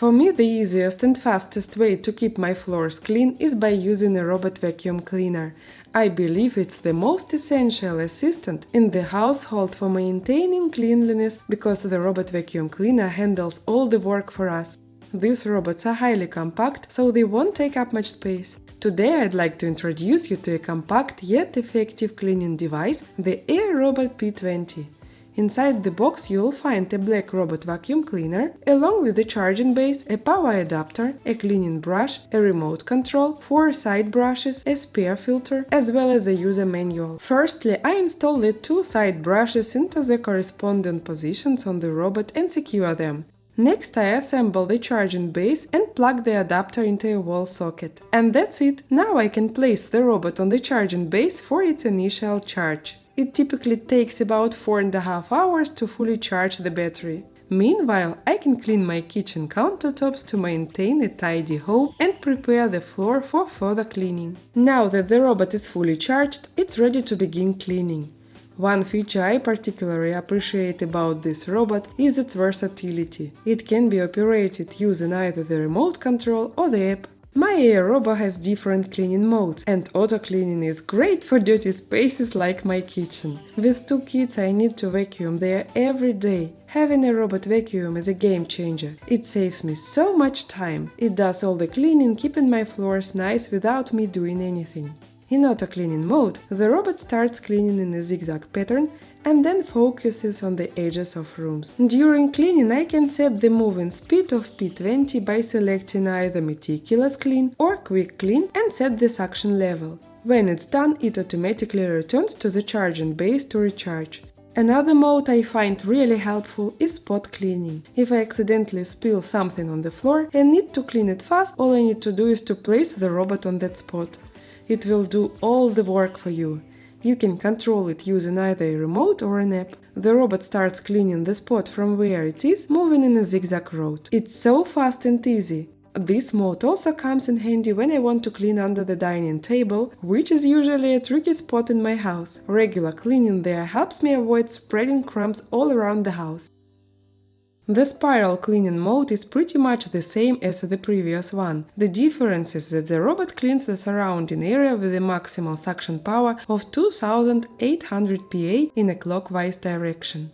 For me, the easiest and fastest way to keep my floors clean is by using a robot vacuum cleaner. I believe it's the most essential assistant in the household for maintaining cleanliness because the robot vacuum cleaner handles all the work for us. These robots are highly compact, so they won't take up much space. Today I'd like to introduce you to a compact yet effective cleaning device, the AIRROBO P20. Inside the box you'll find a black robot vacuum cleaner, along with a charging base, a power adapter, a cleaning brush, a remote control, 4 side brushes, a spare filter, as well as a user manual. Firstly, I install the 2 side brushes into the corresponding positions on the robot and secure them. Next, I assemble the charging base and plug the adapter into a wall socket. And that's it! Now I can place the robot on the charging base for its initial charge. It typically takes about 4.5 hours to fully charge the battery. Meanwhile, I can clean my kitchen countertops to maintain a tidy home and prepare the floor for further cleaning. Now that the robot is fully charged, it's ready to begin cleaning. One feature I particularly appreciate about this robot is its versatility. It can be operated using either the remote control or the app. My AIRROBO has different cleaning modes, and auto-cleaning is great for dirty spaces like my kitchen. With 2 kids I need to vacuum there every day. Having a robot vacuum is a game changer. It saves me so much time. It does all the cleaning, keeping my floors nice without me doing anything. In auto-cleaning mode, the robot starts cleaning in a zigzag pattern and then focuses on the edges of rooms. During cleaning, I can set the moving speed of P20 by selecting either meticulous clean or quick clean and set the suction level. When it's done, it automatically returns to the charging base to recharge. Another mode I find really helpful is spot cleaning. If I accidentally spill something on the floor and need to clean it fast, all I need to do is to place the robot on that spot. It will do all the work for you. You can control it using either a remote or an app. The robot starts cleaning the spot from where it is, moving in a zigzag road. It's so fast and easy. This mode also comes in handy when I want to clean under the dining table, which is usually a tricky spot in my house. Regular cleaning there helps me avoid spreading crumbs all around the house. The spiral cleaning mode is pretty much the same as the previous one. The difference is that the robot cleans the surrounding area with a maximal suction power of 2800 PA in a clockwise direction.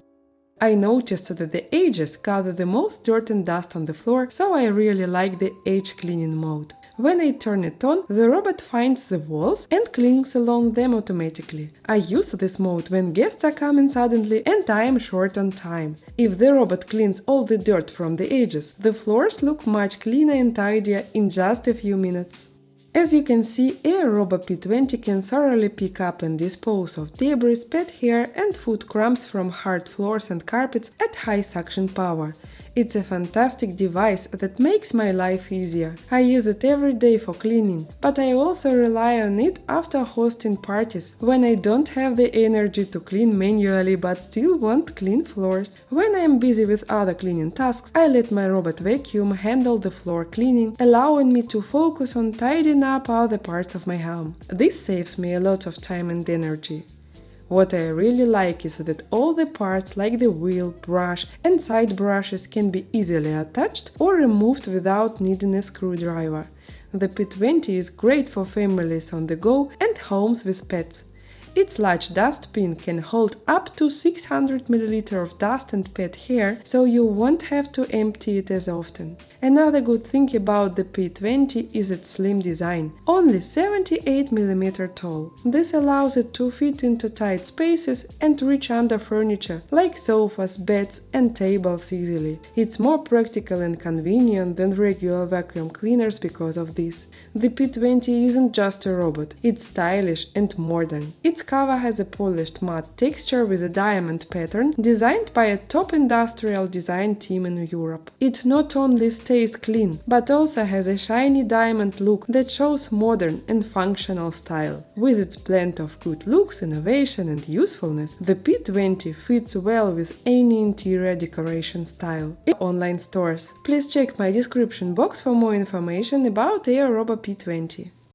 I noticed that the edges gather the most dirt and dust on the floor, so I really like the edge cleaning mode. When I turn it on, the robot finds the walls and cleans along them automatically. I use this mode when guests are coming suddenly and I am short on time. If the robot cleans all the dirt from the edges, the floors look much cleaner and tidier in just a few minutes. As you can see, AIRROBO P20 can thoroughly pick up and dispose of debris, pet hair and food crumbs from hard floors and carpets at high suction power. It's a fantastic device that makes my life easier. I use it every day for cleaning, but I also rely on it after hosting parties, when I don't have the energy to clean manually but still want clean floors. When I am busy with other cleaning tasks, I let my robot vacuum handle the floor cleaning, allowing me to focus on tidying up other parts of my home. This saves me a lot of time and energy. What I really like is that all the parts like the wheel, brush and side brushes can be easily attached or removed without needing a screwdriver. The P20 is great for families on the go and homes with pets. Its large dustbin can hold up to 600 ml of dust and pet hair, so you won't have to empty it as often. Another good thing about the P20 is its slim design, only 78 mm tall. This allows it to fit into tight spaces and reach under furniture like sofas, beds and tables easily. It's more practical and convenient than regular vacuum cleaners because of this. The P20 isn't just a robot, it's stylish and modern. Its cover has a polished matte texture with a diamond pattern designed by a top industrial design team in Europe. It not only stays clean, but also has a shiny diamond look that shows modern and functional style. With its blend of good looks, innovation and usefulness, the P20 fits well with any interior decoration style. In online stores, please check my description box for more information about AIRROBO P20.